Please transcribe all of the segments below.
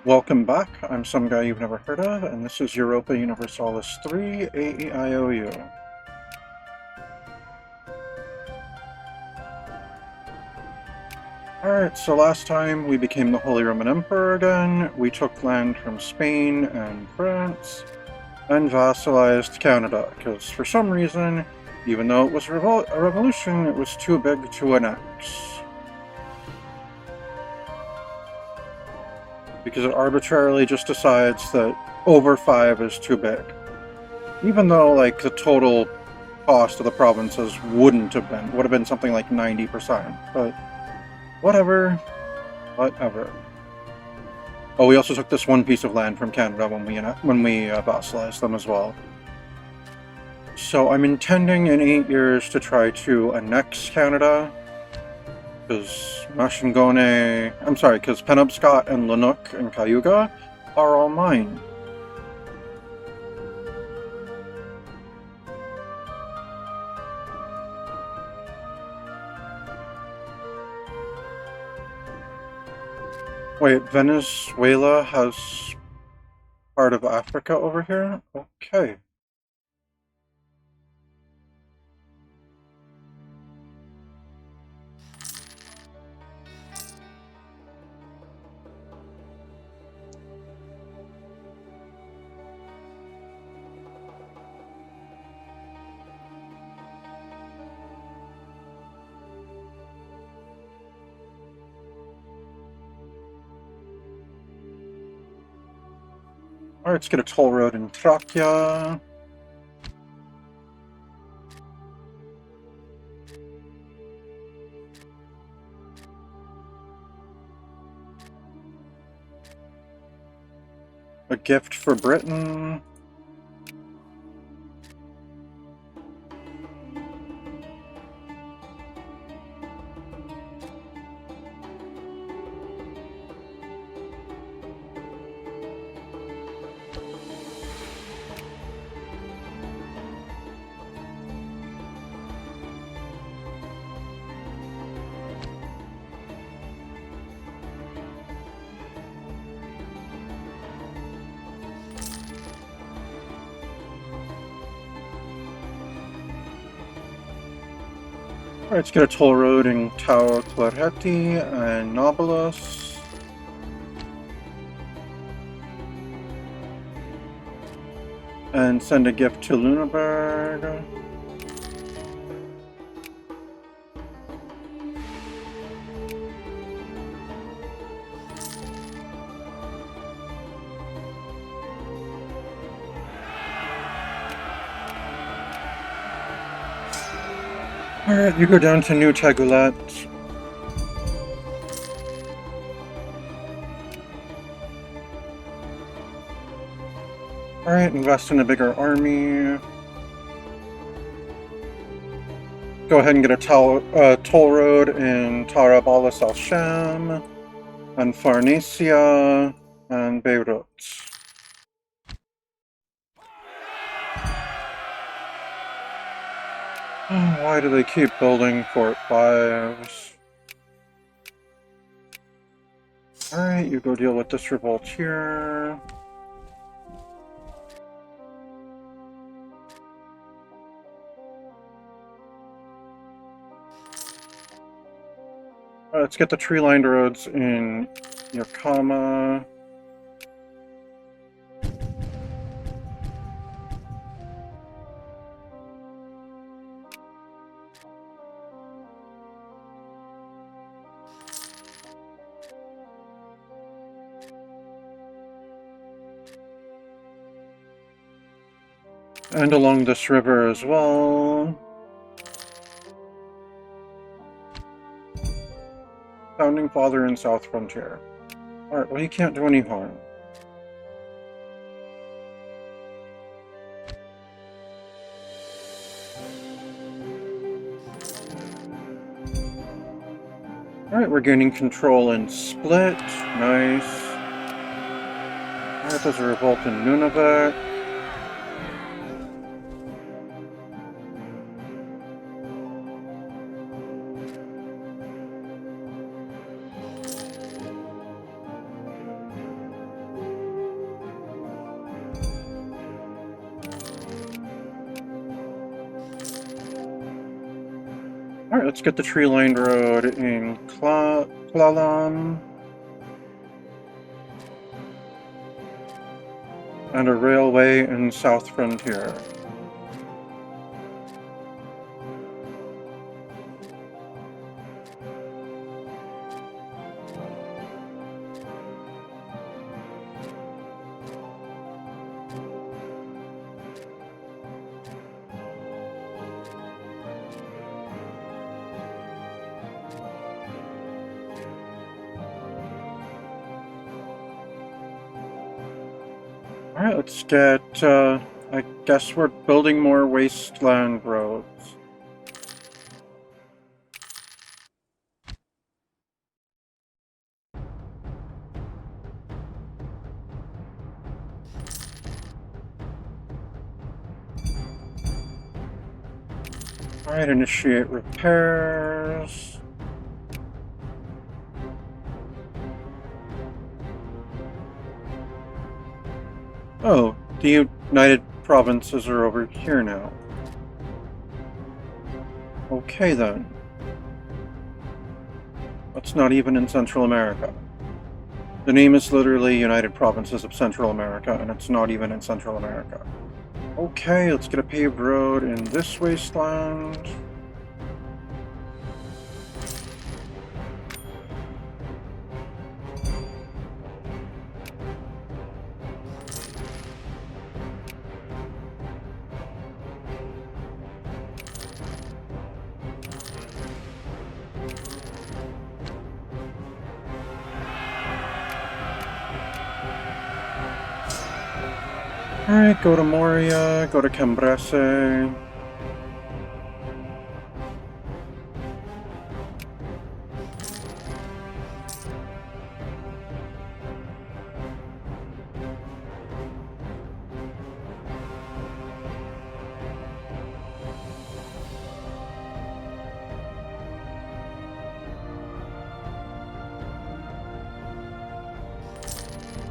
Welcome back. I'm some guy you've never heard of, and this is Europa Universalis 3, A.E.I.O.U. Alright, so last time we became the Holy Roman Emperor again, we took land from Spain and France, and vassalized Canada, because for some reason, even though it was a revolution, it was too big to annex. Because it arbitrarily just decides that over 5 is too big. Even though, like, the total cost of the provinces would have been something like 90%, but whatever. Oh, we also took this one piece of land from Canada when we vassalized them as well. So I'm intending in 8 years to try to annex Canada, because because Penobscot and Lanuk and Cayuga are all mine. Wait, Venezuela has part of Africa over here? Okay. Alright, let's get a toll road in Trakya. A gift for Britain. Alright, let's get a toll road in Tau Clareti and Nobilis. And send a gift to Luneburg. Alright, you go down to New Tagulat. Alright, invest in a bigger army. Go ahead and get a toll road in Tarabalas al-Sham, and Farnesia, and Beirut. Why do they keep building Fort 5s? Alright, you go deal with this revolt here. Let's get the tree-lined roads in Yakama. And along this river as well. Founding Father in South Frontier. Alright, well, you can't do any harm. Alright, we're gaining control in Split. Nice. Alright, there's a revolt in Nunavut. Alright, let's get the tree-lined road in Klalam. And a railway in South Frontier. Alright, let's get, I guess we're building more wasteland roads. Alright, initiate repairs. Oh, the United Provinces are over here now. Okay then. That's not even in Central America. The name is literally United Provinces of Central America, and it's not even in Central America. Okay, let's get a paved road in this wasteland. Alright, go to Moria, go to Cambrese.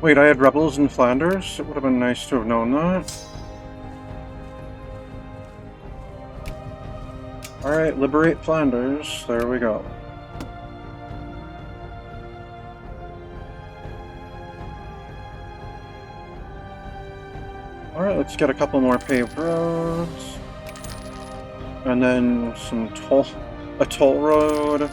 Wait, I had rebels in Flanders? It would have been nice to have known that. Alright, liberate Flanders. There we go. Alright, let's get a couple more paved roads. And then a toll road.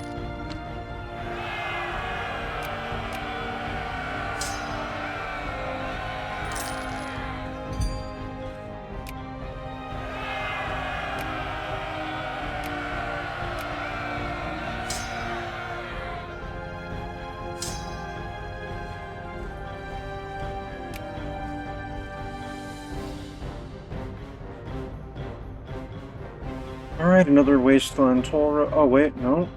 Alright, another wasteland toll road. Oh, wait, no.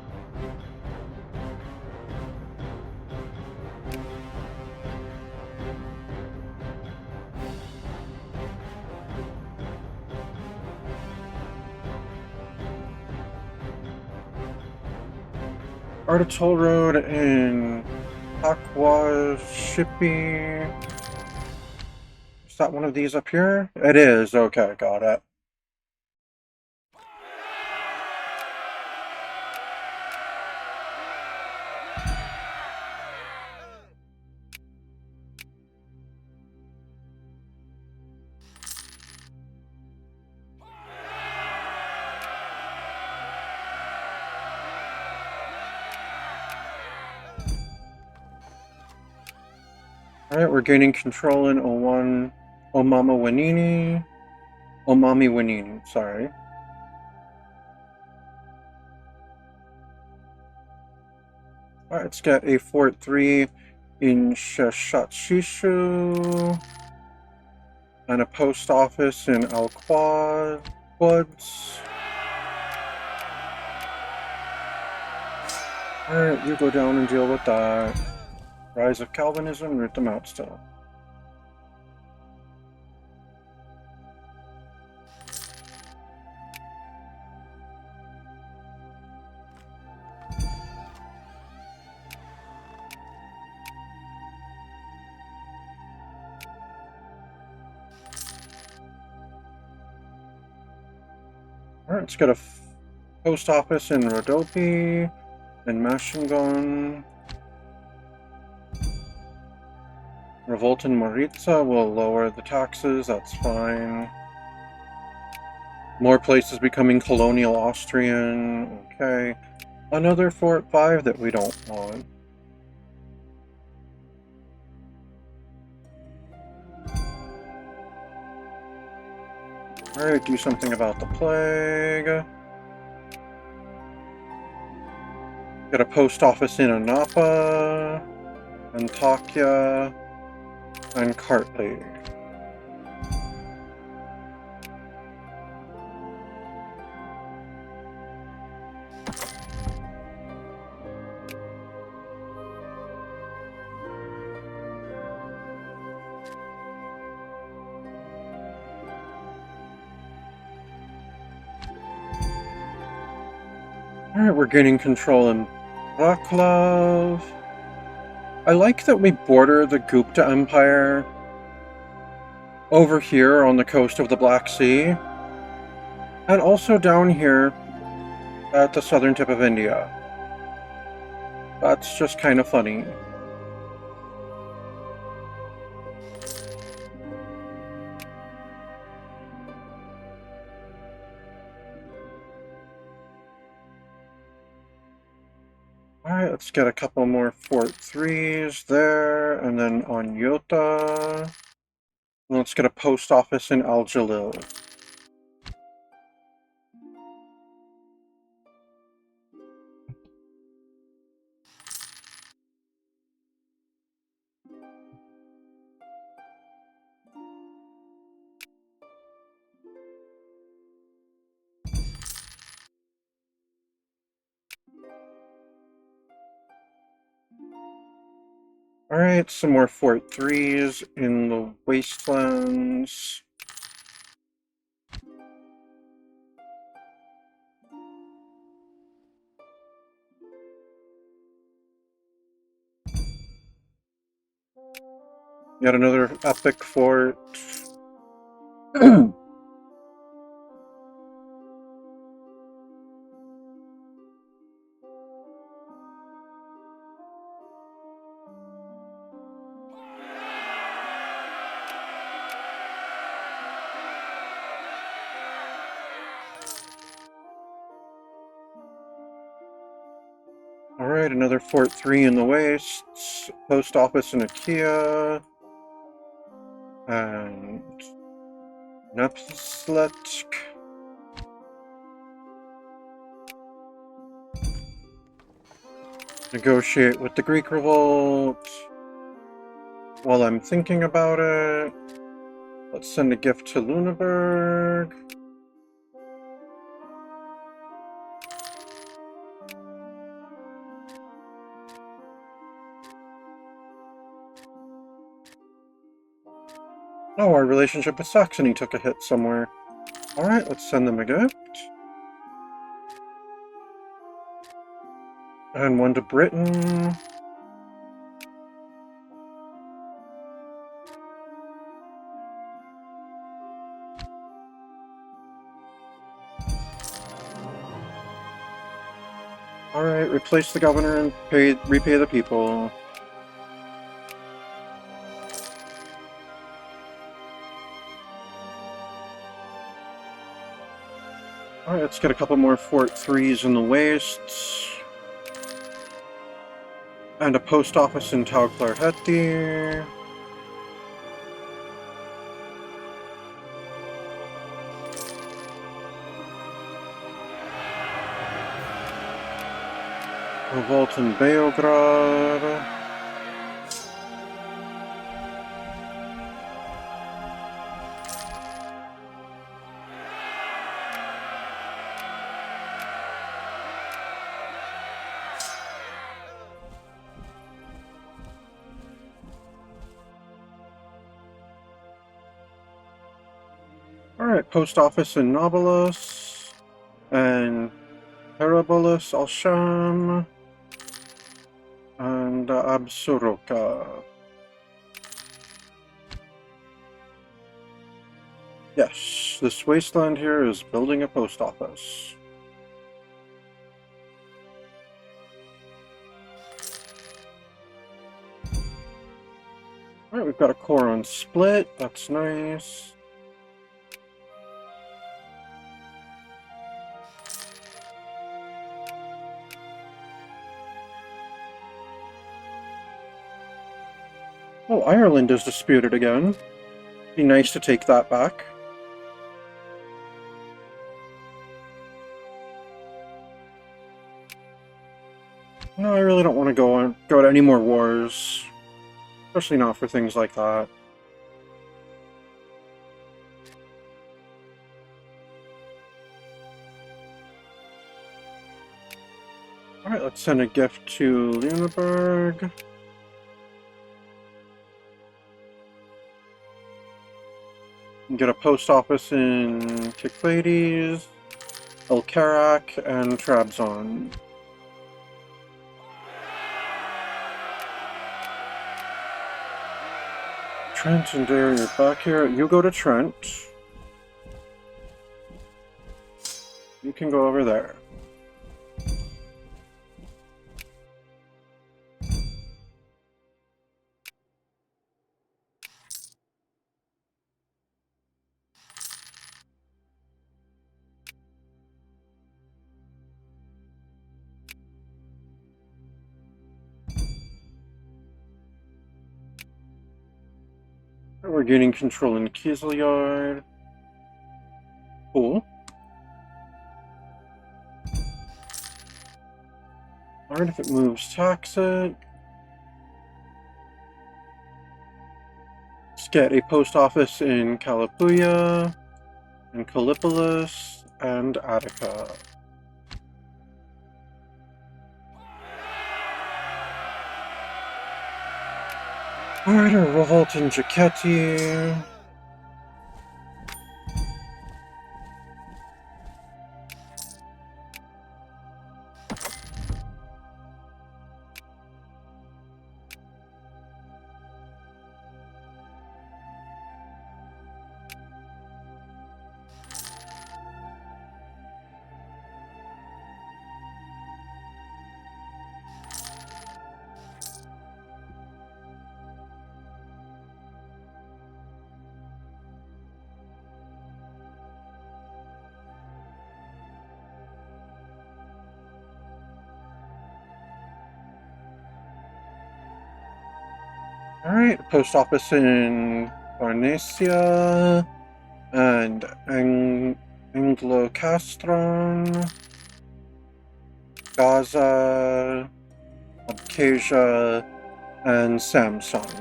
Alright, a toll road in Aqua Shippy. Is that one of these up here? It is. Okay, got it. Alright, we're gaining control in O1 Omami Winini, sorry. Alright, let's get a Fort 3 in Shashatshishu. And a post office in Alquad Woods. Alright, you go down and deal with that. Rise of Calvinism, root them out still. Alright, let's get a Post office in Rhodope and Mashingon. Revolt in Maritza will lower the taxes, that's fine. More places becoming colonial Austrian, okay. Another Fort 5 that we don't want. Alright, do something about the plague. Get a post office in Anapa, Antakya, and Kartli. Alright, we're gaining control in Raklav. I like that we border the Gupta Empire over here on the coast of the Black Sea, and also down here at the southern tip of India. That's just kind of funny. Alright, let's get a couple more Fort 3s there, and then on Yota. Let's get a post office in Al Jalil. Alright, some more Fort 3s in the Wastelands. Yet another epic fort. Alright, another Fort 3 in the Wastes. Post office in Akia. And Nepsletsk. Negotiate with the Greek revolt. While I'm thinking about it, let's send a gift to Lüneburg. Oh, our relationship with Saxony took a hit somewhere. Alright, let's send them a gift. And one to Britain. Alright, replace the governor and repay the people. Alright, let's get a couple more Fort 3s in the Wastes. And a post office in Tauklarheti. Revolt in Beograd. Alright, post office in Nablus. And Parabolus al-Sham. And Absuroka. Yes, this wasteland here is building a post office. Alright, we've got a core on Split. That's nice. Oh, Ireland is disputed again. Be nice to take that back. No, I really don't want to go to any more wars. Especially not for things like that. Alright, let's send a gift to Lüneburg. Get a post office in Cyclades, Elkarak, and Trabzon. Trent and Dare, you're back here. You go to Trent. You can go over there. We're gaining control in Kizelyard. Cool. Alright, if it moves, tax it. Let's get a post office in Kalapuya, and Kallipolis, and Attica. Alright, a revolt in Jaquetti. Alright, post office in Varnesia, and Anglo-Castron, Gaza, Abkhazia, and Samsung.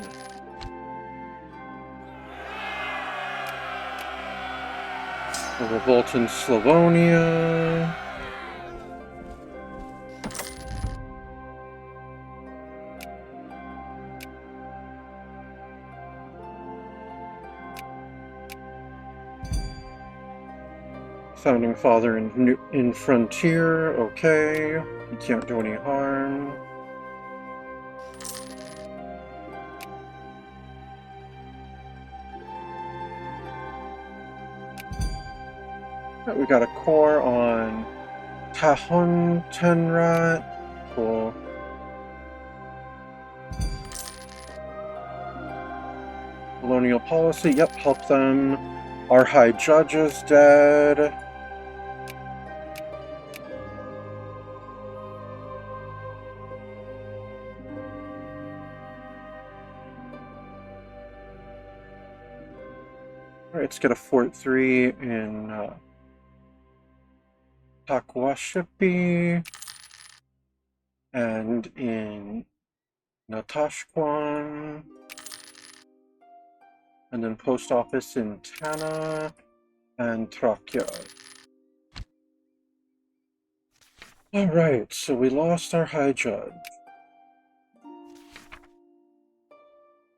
A revolt in Slavonia. Founding Father in Frontier, okay. He can't do any harm. Right, we got a core on Tahon Tenrat. Cool. Colonial policy, yep, help them. Our High Judge is dead. Alright, let's get a Fort 3 in Takwashipi and in Natashquan, and then post office in Tana and Trakya. Alright, so we lost our High Judge.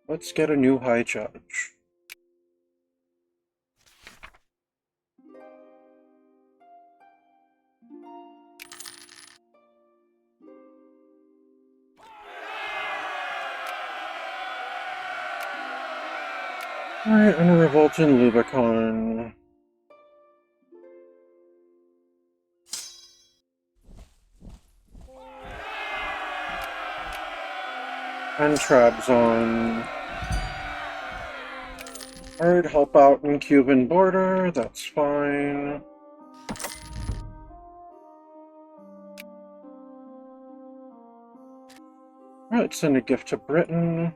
Let's get a new High Judge. Alright, and a revolt in Lubicon. And Trabzon. Alright, help out in Cuban border, that's fine. Alright, send a gift to Britain.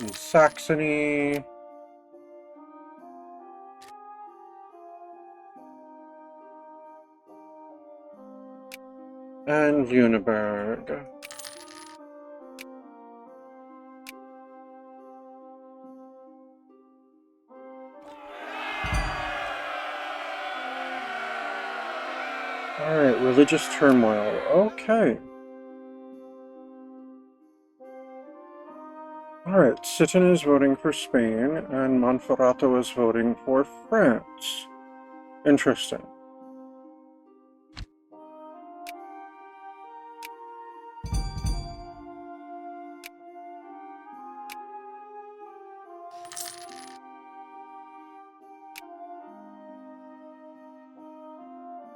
And Saxony. And Lüneburg. Alright, religious turmoil. Okay. Alright, Sitten is voting for Spain, and Monferrato is voting for France. Interesting.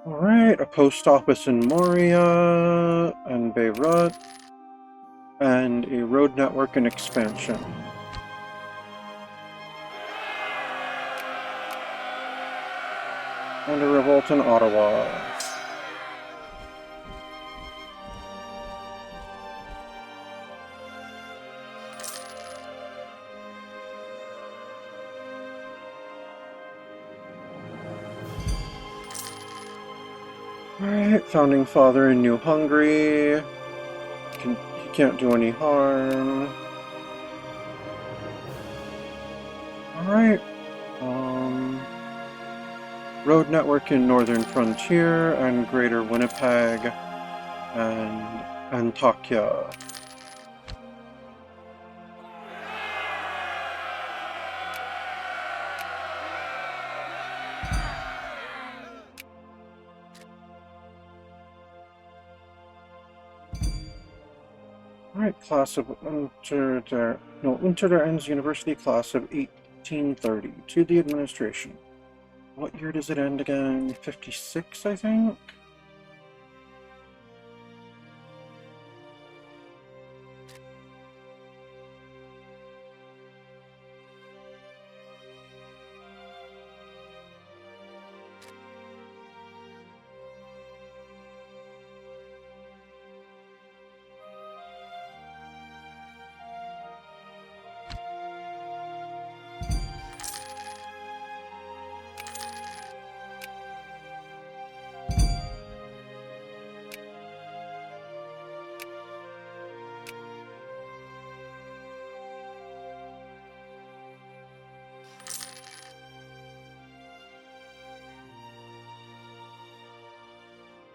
Alright, a post office in Moria and Beirut, and a road network in expansion. And a revolt in Ottawa. Alright, founding father in New Hungary. He can't do any harm. Alright. Road network in Northern Frontier and Greater Winnipeg and Antakya. Alright, class of Unterderens University class of 1830 to the administration. What year does it end again? 56, I think?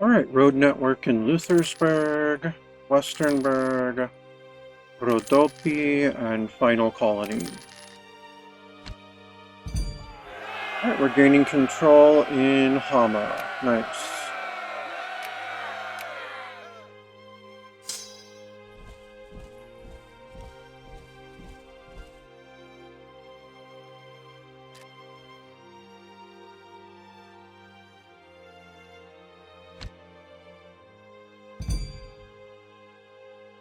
Alright, road network in Luthersburg, Westernburg, Rodopi, and Final Colony. Alright, we're gaining control in Hama. Nice.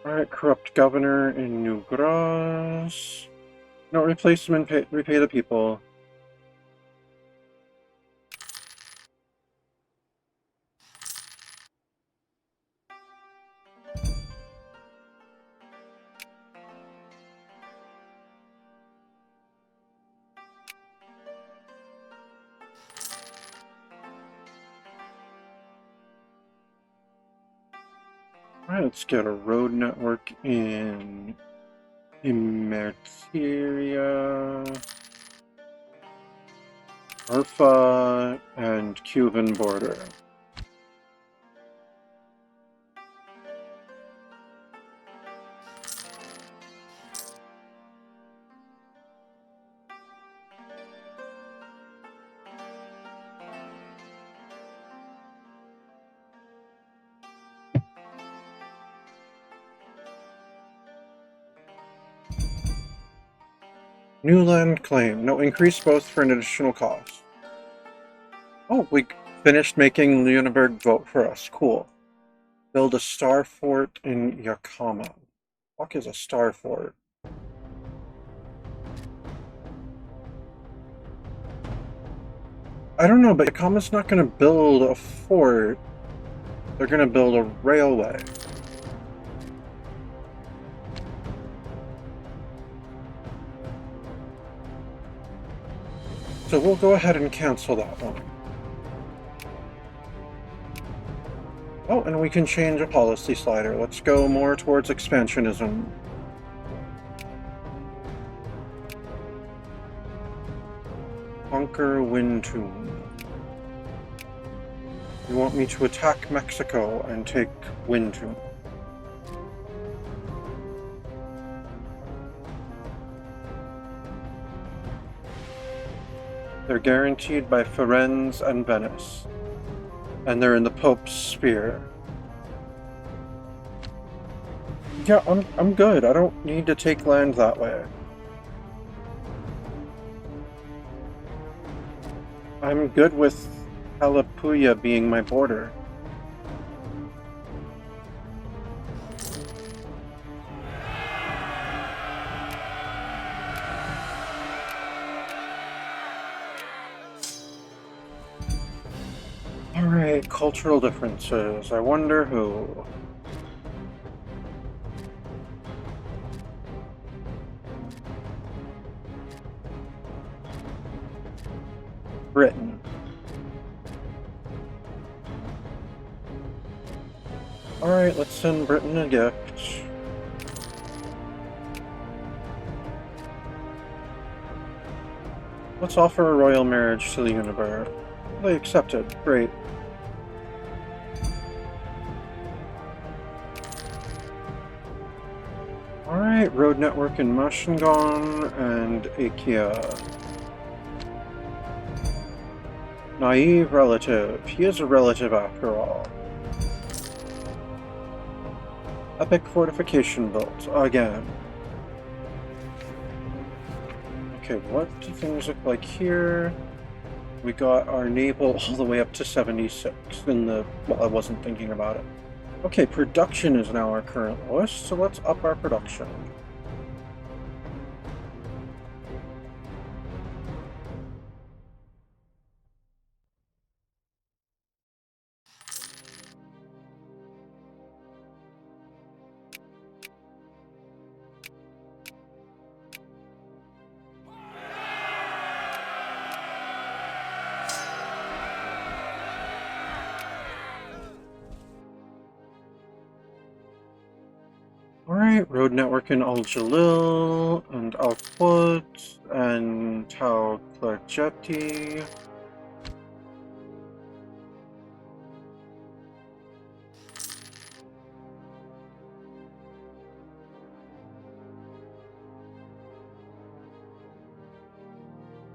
Alright, corrupt governor in New Graz. No, replace him and repay the people. Alright, let's get a road network in Imerteria, Arfa, and Cuban border. New land claim. No, increase both for an additional cost. Oh, we finished making Lüneburg vote for us. Cool. Build a star fort in Yakama. What is a star fort? I don't know, but Yakama's not going to build a fort. They're going to build a railway. So we'll go ahead and cancel that one. Oh, and we can change a policy slider. Let's go more towards expansionism. Conquer Windtomb. You want me to attack Mexico and take Windtomb. They're guaranteed by Firenze and Venice. And they're in the Pope's Spear. Yeah, I'm good. I don't need to take land that way. I'm good with A.E.I.O.U being my border. Alright, cultural differences. I wonder who. Britain. Alright, let's send Britain a gift. Let's offer a royal marriage to the Universe. They accepted. Great. Alright, road network in Mashingon and Akia. Naive relative. He is a relative after all. Epic fortification built. Again. Okay, what do things look like here? We got our naval all the way up to 76 in the... well, I wasn't thinking about it. Okay, production is now our current lowest, so let's up our production. Alright, road network in Al Jalil, and Al Qud, and Tal Clarjeti.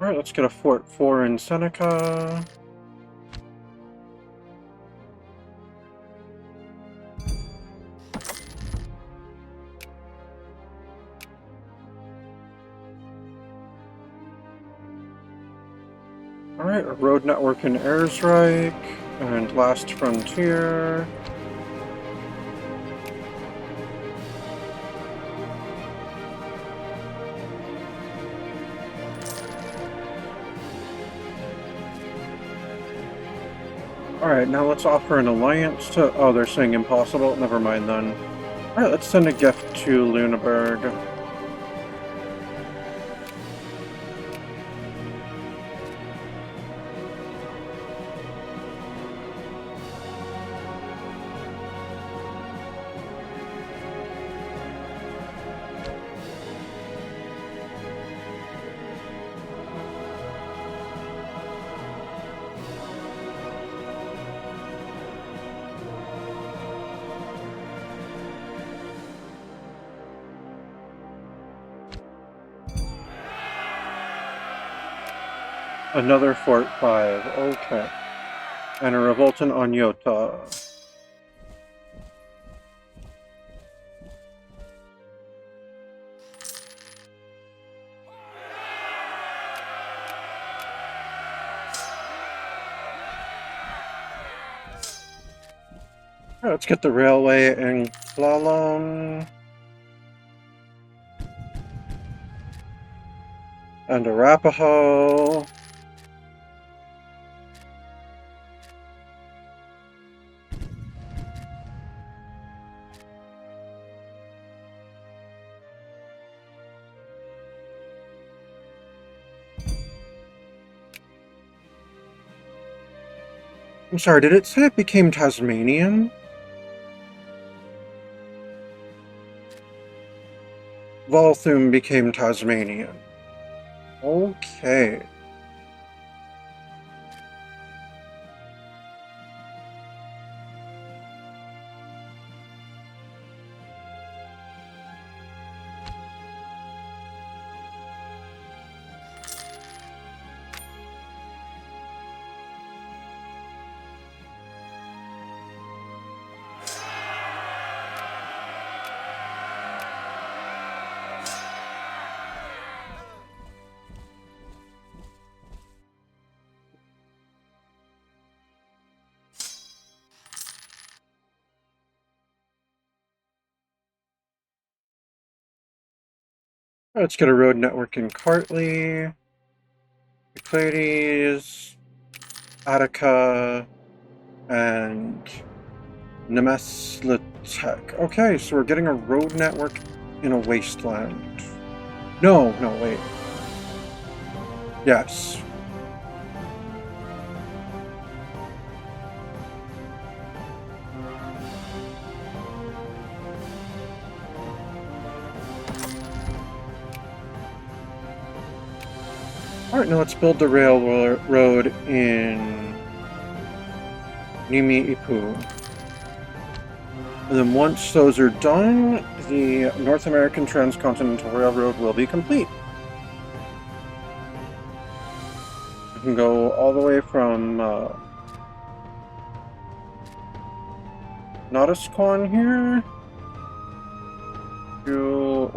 Alright, let's get a Fort 4 in Seneca. Alright, a road network in Erzreich, and Last Frontier. Alright, now let's offer an alliance to... oh, they're saying impossible? Never mind then. Alright, let's send a gift to Lüneburg. Another Fort 5, okay. And a revolt in Anyota. Alright, let's get the railway in Slalom. And Arapaho. I'm sorry, did it say it became Tasmanian? Volthum became Tasmanian. Okay. Let's get a road network in Kartli, Euclides, Attica, and Nemeslitek. Okay, so we're getting a road network in a wasteland. No, wait. Yes. Alright, now let's build the railroad in Nimi-Ipu. And then once those are done, the North American Transcontinental Railroad will be complete. We can go all the way from Notisquan here to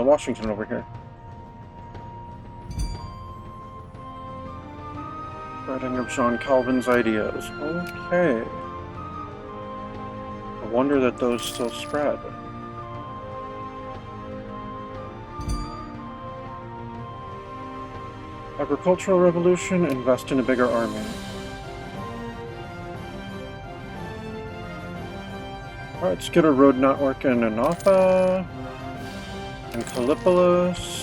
Washington over here. Spreading of Jean Calvin's ideas. Okay. I wonder that those still spread. Agricultural revolution, invest in a bigger army. Alright, let's get a road network in Anapa and Kallipolis.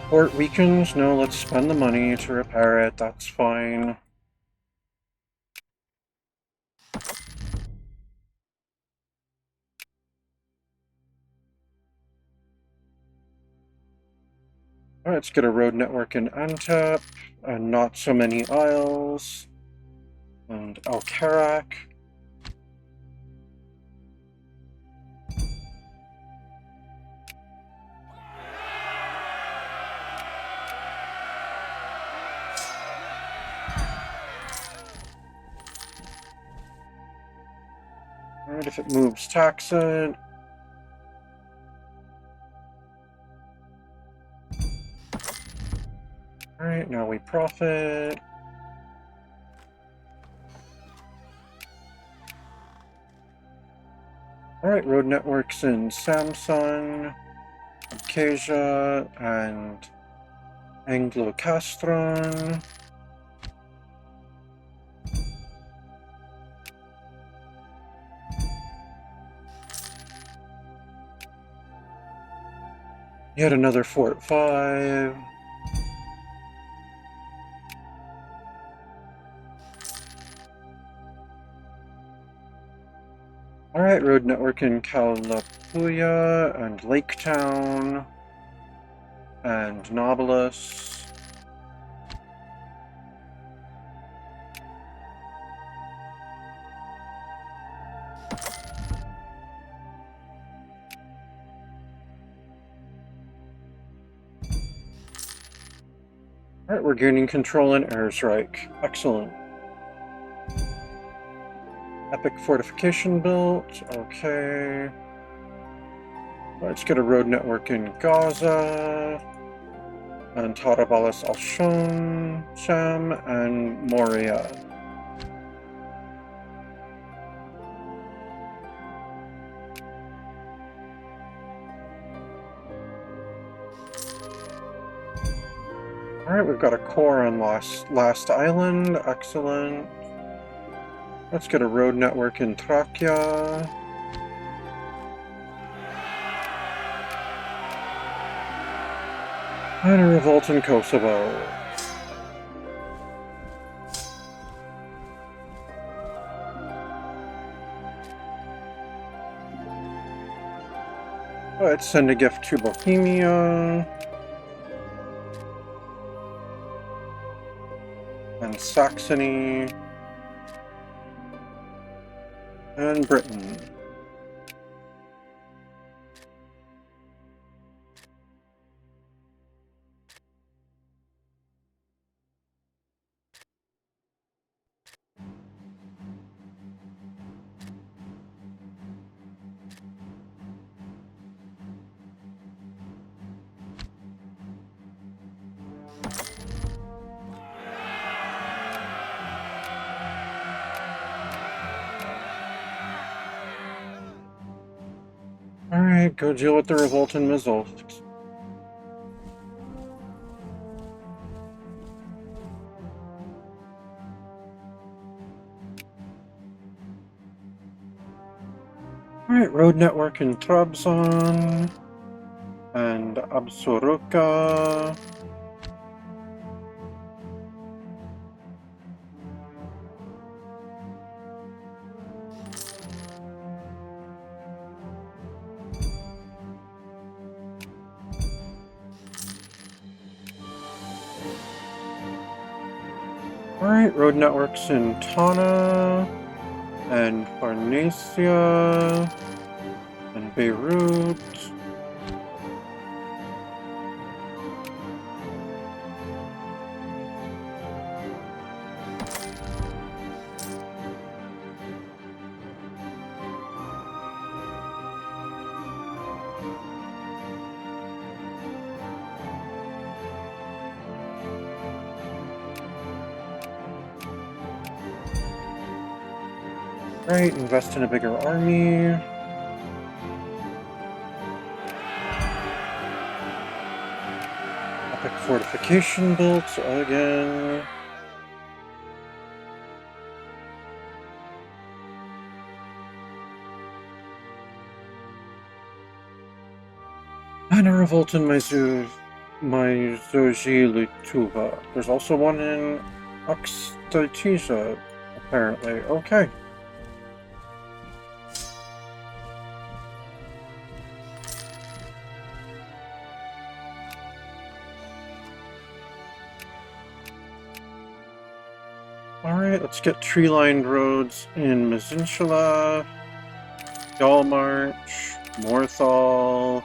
Port weakens? No, let's spend the money to repair it, that's fine. Alright, let's get a road network in Antep, and not so many isles, and Alcarak. Alright, if it moves, tax it. Alright, now we profit. Alright, road networks in Samsun, Abkhazia, and Anglo-Castron. Yet another Fort 5. Alright, road network in Kalapuya and Laketown and Nobilis. Alright, we're gaining control in Erzreich. Excellent. Epic fortification built. Okay. Let's get a road network in Gaza, and Tarabalas al-Sham, Sham, and Moria. Alright, we've got a core on last island. Excellent. Let's get a road network in Thracia. And a revolt in Kosovo. Let's send a gift to Bohemia. And Saxony. And Britain. Alright, go deal with the revolt in Mizzulft. Alright, road network in Trabzon. And Absoroka. Alright, road networks in Tana, and Farnacia, and Beirut. Right, invest in a bigger army. Epic fortification built again. And a revolt in Zoji Lituva. There's also one in Oxtatisa, apparently. Okay. Alright, let's get tree-lined roads in Mazinshala, Dalmarch, Morthal,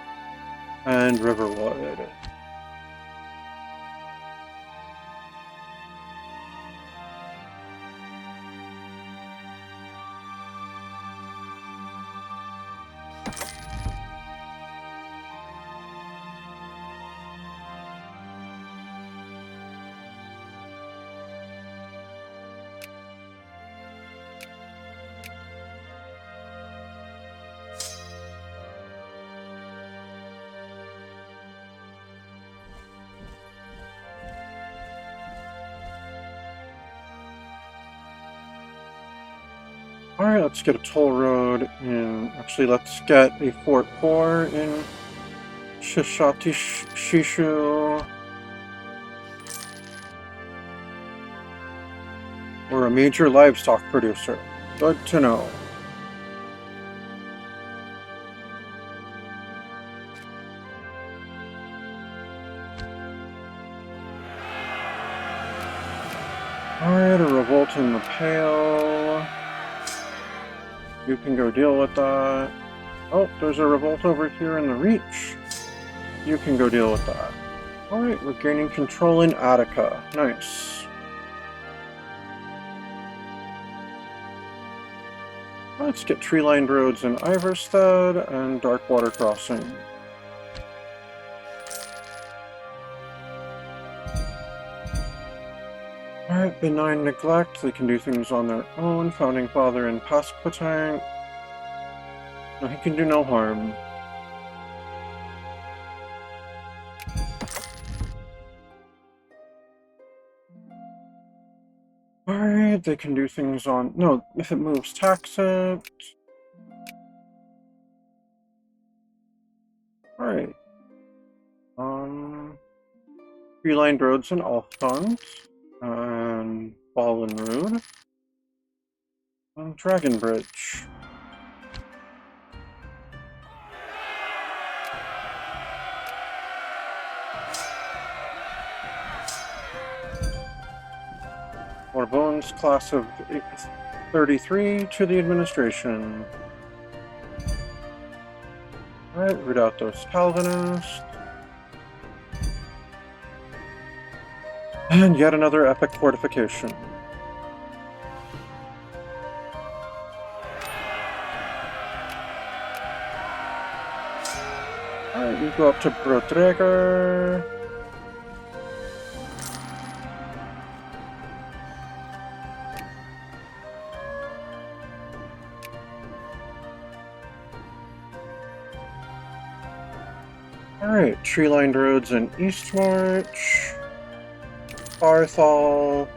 and Riverwood. Alright, let's get a toll road in... Actually, let's get a Fort 4 in Shishu. We're a major livestock producer. Good to know. Alright, a revolt in the Pale. You can go deal with that. Oh, there's a revolt over here in the Reach. You can go deal with that. Alright, we're gaining control in Attica. Nice. Let's get tree-lined roads in Iverstead and Darkwater Crossing. Alright, benign neglect. They can do things on their own. Founding Father and Pasquotank. No, he can do no harm. Alright, they can do things on... No, if it moves, tax it. Alright. Tree-lined roads and Alphons. And Fallen Road. And Dragon Bridge. More bones, class of 33 to the administration. Alright, root out those Calvinists. And yet another epic fortification. Alright, you go up to Brodreger. Alright, tree-lined roads in Eastmarch, Barthol,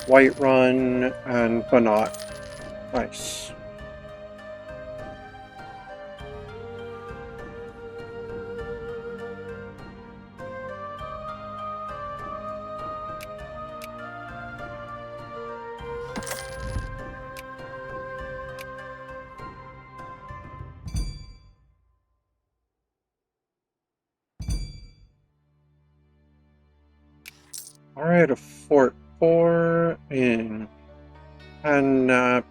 Whiterun, and Banat. Nice. Alright, a Fort 4 in Anabiscal.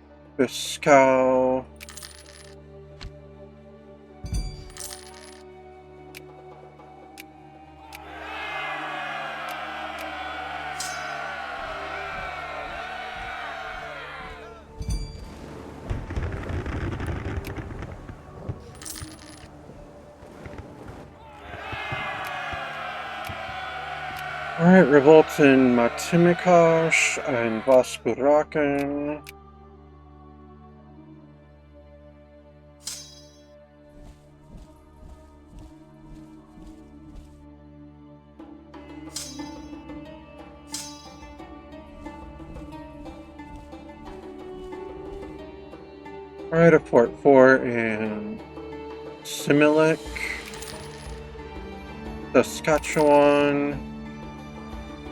Alright, revolts in Matimikash and Vaspurakan. Alright, a Fort 4 in Similik, Saskatchewan,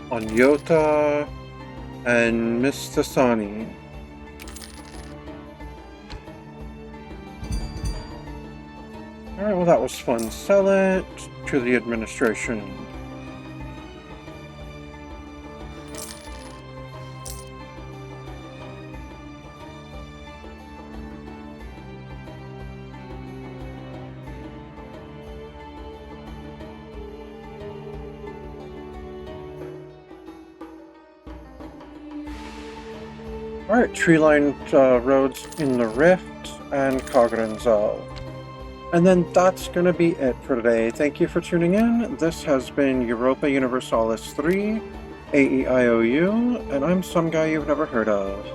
Onyota, and Mistasani. Alright, well that was fun. Sell it to the administration. Alright, tree-lined roads in the Rift and Cogranzal. And then that's gonna be it for today. Thank you for tuning in. This has been Europa Universalis 3, A.E.I.O.U, and I'm some guy you've never heard of.